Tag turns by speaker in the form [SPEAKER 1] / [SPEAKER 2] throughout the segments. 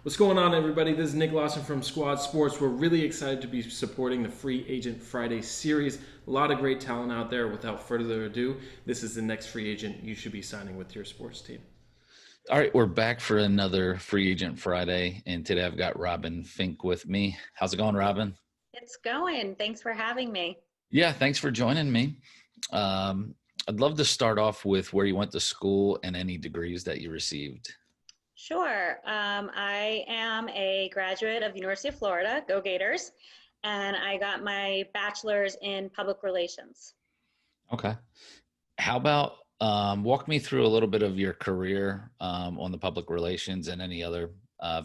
[SPEAKER 1] What's going on, everybody? This is Nick Lawson from Squad Sports. We're really excited to be supporting the Free Agent Friday series. A lot of great talent out there. Without further ado, this is the next free agent you should be signing with your sports team.
[SPEAKER 2] All right, we're back for another Free Agent Friday, and today I've got Robyn Fink with me. How's it going, Robyn?
[SPEAKER 3] It's going. Thanks for having me.
[SPEAKER 2] Yeah, thanks for joining me. I'd love to start off with where you went to school and any degrees that you received.
[SPEAKER 3] Sure. I am a graduate of University of Florida, go Gators, and I got my bachelor's in public relations.
[SPEAKER 2] Okay. How about walk me through a little bit of your career on the public relations and any other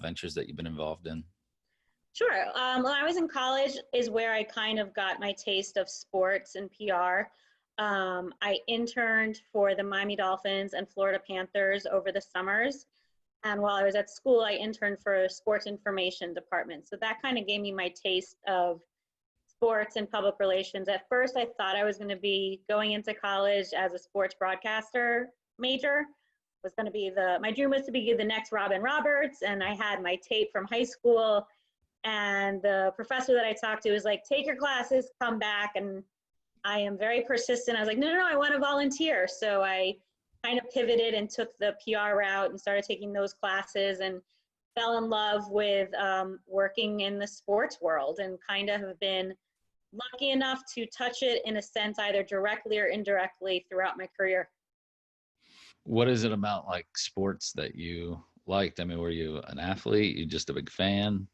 [SPEAKER 2] ventures that you've been involved in?
[SPEAKER 3] Sure. When I was in college is where I kind of got my taste of sports and PR. I interned for the Miami Dolphins and Florida Panthers over the summers. And while I was at school, I interned for a sports information department. So that kind of gave me my taste of sports and public relations. At first, I thought I was going to be going into college as a sports broadcaster major. My dream was to be the next Robin Roberts. And I had my tape from high school. And the professor that I talked to was like, take your classes, come back. And I am very persistent. I was like, no, I want to volunteer. So I kind of pivoted and took the PR route and started taking those classes and fell in love with working in the sports world and kind of have been lucky enough to touch it in a sense, either directly or indirectly throughout my career.
[SPEAKER 2] What is it about like sports that you liked? I mean, were you an athlete? You just a big fan?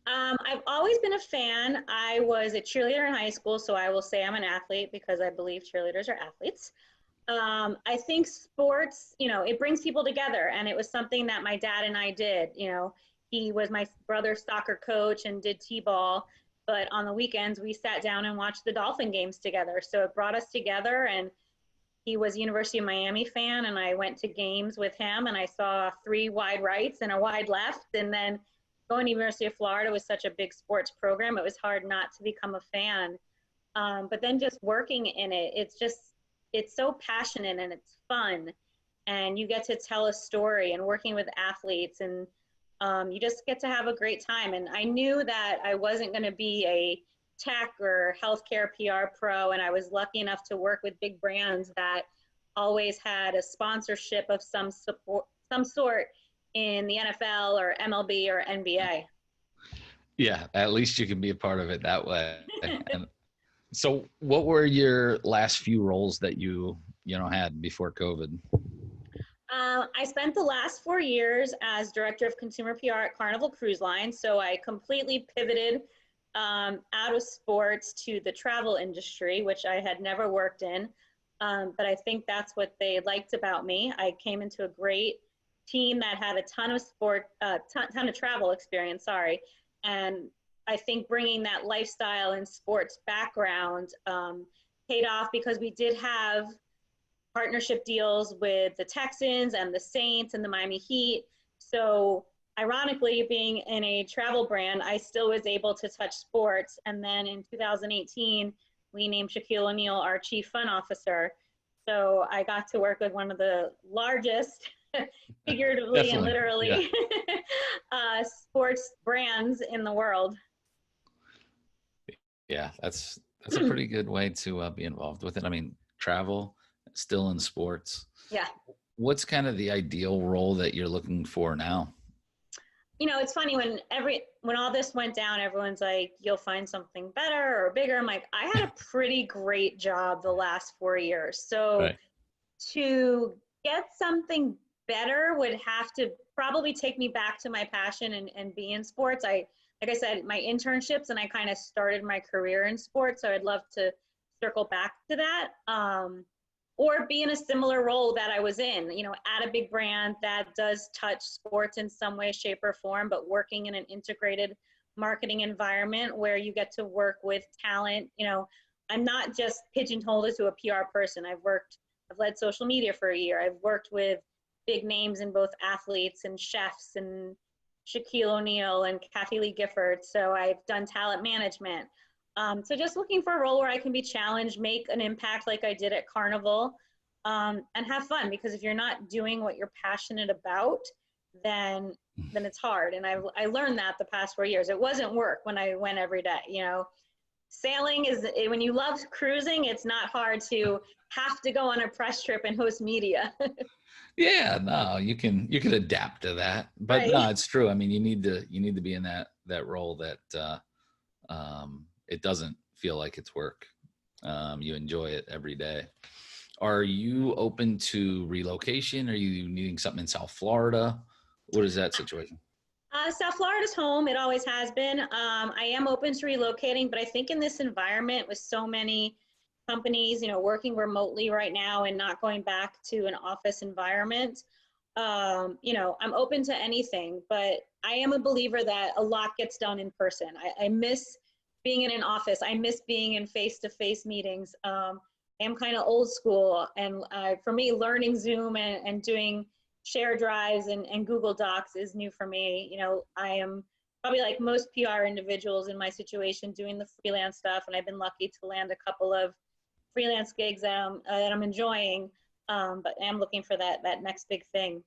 [SPEAKER 3] I've always been a fan. I was a cheerleader in high school, so I will say I'm an athlete because I believe cheerleaders are athletes. I think sports, it brings people together, and it was something that my dad and I did. He was my brother's soccer coach and did t-ball, but on the weekends we sat down and watched the Dolphin games together. So it brought us together, and he was a University of Miami fan, and I went to games with him, and I saw 3 wide rights and a wide left, and then going to University of Florida was such a big sports program, it was hard not to become a fan. But then just working in it, it's so passionate and it's fun. And you get to tell a story and working with athletes, and you just get to have a great time. And I knew that I wasn't going to be a tech or healthcare PR pro. And I was lucky enough to work with big brands that always had a sponsorship of some sort in the NFL or MLB or NBA.
[SPEAKER 2] Yeah, at least you can be a part of it that way. And so what were your last few roles that you had before COVID?
[SPEAKER 3] I spent the last 4 years as director of consumer PR at Carnival Cruise Line. So I completely pivoted out of sports to the travel industry, which I had never worked in. But I think that's what they liked about me. I came into a great team that had a ton of travel experience, and I think bringing that lifestyle and sports background paid off because we did have partnership deals with the Texans and the Saints and the Miami Heat. So ironically, being in a travel brand, I still was able to touch sports. And then in 2018, we named Shaquille O'Neal our chief fun officer. So I got to work with one of the largest figuratively
[SPEAKER 2] Definitely.
[SPEAKER 3] and literally sports brands in the world.
[SPEAKER 2] Yeah, that's a pretty good way to be involved with it. I mean, travel, still in sports.
[SPEAKER 3] Yeah.
[SPEAKER 2] What's kind of the ideal role that you're looking for now?
[SPEAKER 3] It's funny when all this went down, everyone's like, you'll find something better or bigger. I'm like, I had a pretty great job the last 4 years. So
[SPEAKER 2] Right.
[SPEAKER 3] to get something better would have to probably take me back to my passion and be in sports. Like I said, my internships, and I kind of started my career in sports. So I'd love to circle back to that. Or be in a similar role that I was in, at a big brand that does touch sports in some way, shape, or form, but working in an integrated marketing environment where you get to work with talent. I'm not just pigeonholed as to a PR person. I've led social media for a year. I've worked with big names in both athletes and chefs and Shaquille O'Neal and Kathy Lee Gifford. So I've done talent management. So just looking for a role where I can be challenged, make an impact like I did at Carnival, and have fun. Because if you're not doing what you're passionate about, then then it's hard. And I learned that the past 4 years. It wasn't work when I went every day, you know. Sailing is, when you love cruising, it's not hard to have to go on a press trip and host media.
[SPEAKER 2] Yeah, no, you can adapt to that. But
[SPEAKER 3] Right.
[SPEAKER 2] no, it's true. I mean, you need to be in that role that it doesn't feel like it's work. You enjoy it every day. Are you open to relocation? Are you needing something in South Florida? What is that situation?
[SPEAKER 3] South Florida's home. It always has been. I am open to relocating, but I think in this environment with so many companies, you know, working remotely right now and not going back to an office environment, you know, I'm open to anything, but I am a believer that a lot gets done in person. I miss being in an office. I miss being in face-to-face meetings. I'm kind of old school, and for me, learning Zoom and doing share drives and Google Docs is new for me. You know, I am probably like most PR individuals in my situation doing the freelance stuff, and I've been lucky to land a couple of freelance gigs that I'm enjoying, but I'm looking for that next big thing.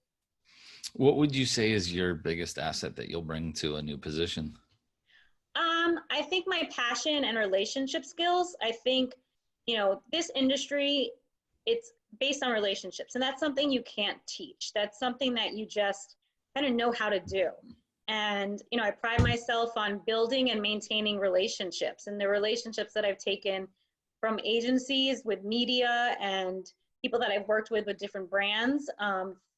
[SPEAKER 2] What would you say is your biggest asset that you'll bring to a new position?
[SPEAKER 3] I think my passion and relationship skills. I think, you know, this industry, it's based on relationships, and that's something you can't teach. That's something that you just kind of know how to do. And, you know, I pride myself on building and maintaining relationships, and the relationships that I've taken from agencies with media and people that I've worked with different brands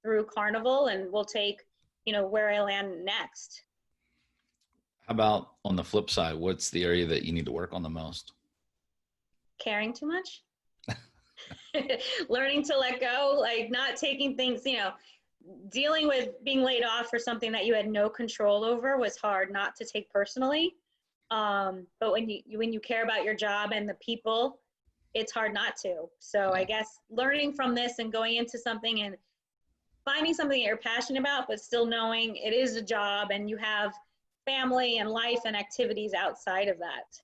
[SPEAKER 3] through Carnival, and will take, you know, where I land next.
[SPEAKER 2] How about on the flip side? What's the area that you need to work on the most?
[SPEAKER 3] Caring too much. Learning to let go, like not taking things, you know, dealing with being laid off for something that you had no control over was hard not to take personally. But when you care about your job and the people, it's hard not to. So I guess learning from this and going into something and finding something that you're passionate about, but still knowing it is a job and you have family and life and activities outside of that.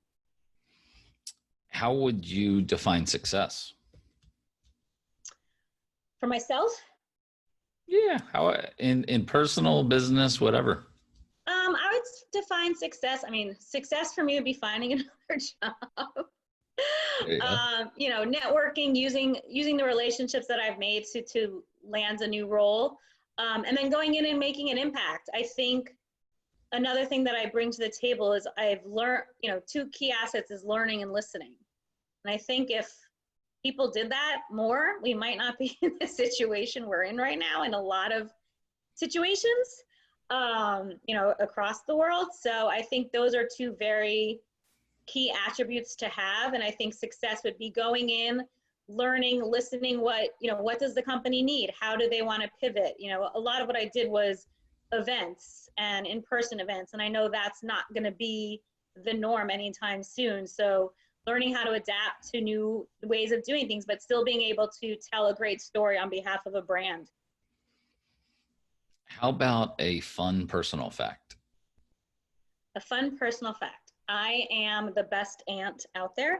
[SPEAKER 2] How would you define success?
[SPEAKER 3] For myself?
[SPEAKER 2] Yeah. How in personal, business, whatever.
[SPEAKER 3] I would define success. I mean, success for me would be finding another job. You know, networking, using the relationships that I've made to land a new role, and then going in and making an impact. I think another thing that I bring to the table is I've learned, you know, 2 key assets is learning and listening. And I think if people did that more, we might not be in the situation we're in right now in a lot of situations, you know, across the world. So I think those are 2 very key attributes to have. And I think success would be going in, learning, listening, what does the company need? How do they want to pivot? You know, a lot of what I did was events and in-person events. And I know that's not going to be the norm anytime soon. So learning how to adapt to new ways of doing things, but still being able to tell a great story on behalf of a brand.
[SPEAKER 2] How about a fun personal fact?
[SPEAKER 3] A fun personal fact. I am the best aunt out there.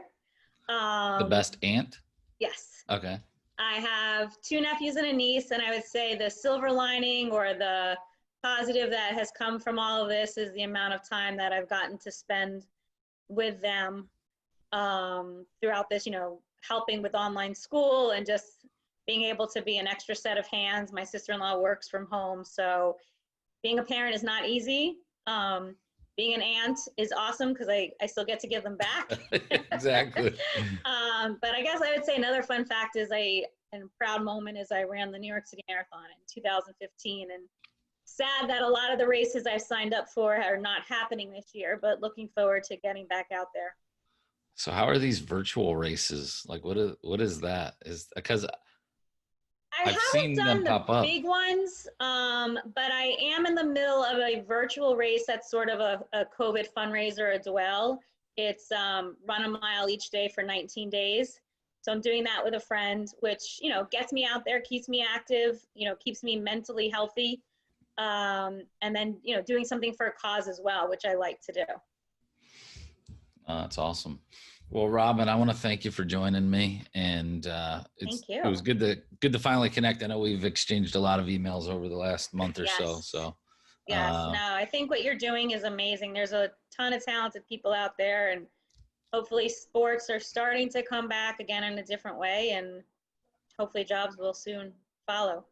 [SPEAKER 2] The best aunt?
[SPEAKER 3] Yes.
[SPEAKER 2] Okay.
[SPEAKER 3] I have 2 nephews and a niece, and I would say the silver lining or the positive that has come from all of this is the amount of time that I've gotten to spend with them throughout this, you know, helping with online school and just being able to be an extra set of hands. My sister-in-law works from home, so being a parent is not easy. Being an aunt is awesome because I still get to give them back.
[SPEAKER 2] Exactly.
[SPEAKER 3] But I guess I would say another fun fact is and proud moment is I ran the New York City Marathon in 2015, and sad that a lot of the races I've signed up for are not happening this year, but looking forward to getting back out there.
[SPEAKER 2] So how are these virtual races? Like, what is that? Is because
[SPEAKER 3] I
[SPEAKER 2] I've seen them pop up.
[SPEAKER 3] big ones, but I am in the middle of a virtual race that's sort of a COVID fundraiser as well. It's run a mile each day for 19 days. So I'm doing that with a friend, which, you know, gets me out there, keeps me active, you know, keeps me mentally healthy. And then, you know, doing something for a cause as well, which I like to do.
[SPEAKER 2] That's awesome. Well, Robyn, I want to thank you for joining me, and it was good to finally connect. I know we've exchanged a lot of emails over the last month or so. So
[SPEAKER 3] Yes,
[SPEAKER 2] Uh,
[SPEAKER 3] no, I think what you're doing is amazing. There's a ton of talented people out there, and hopefully sports are starting to come back again in a different way, and hopefully jobs will soon follow.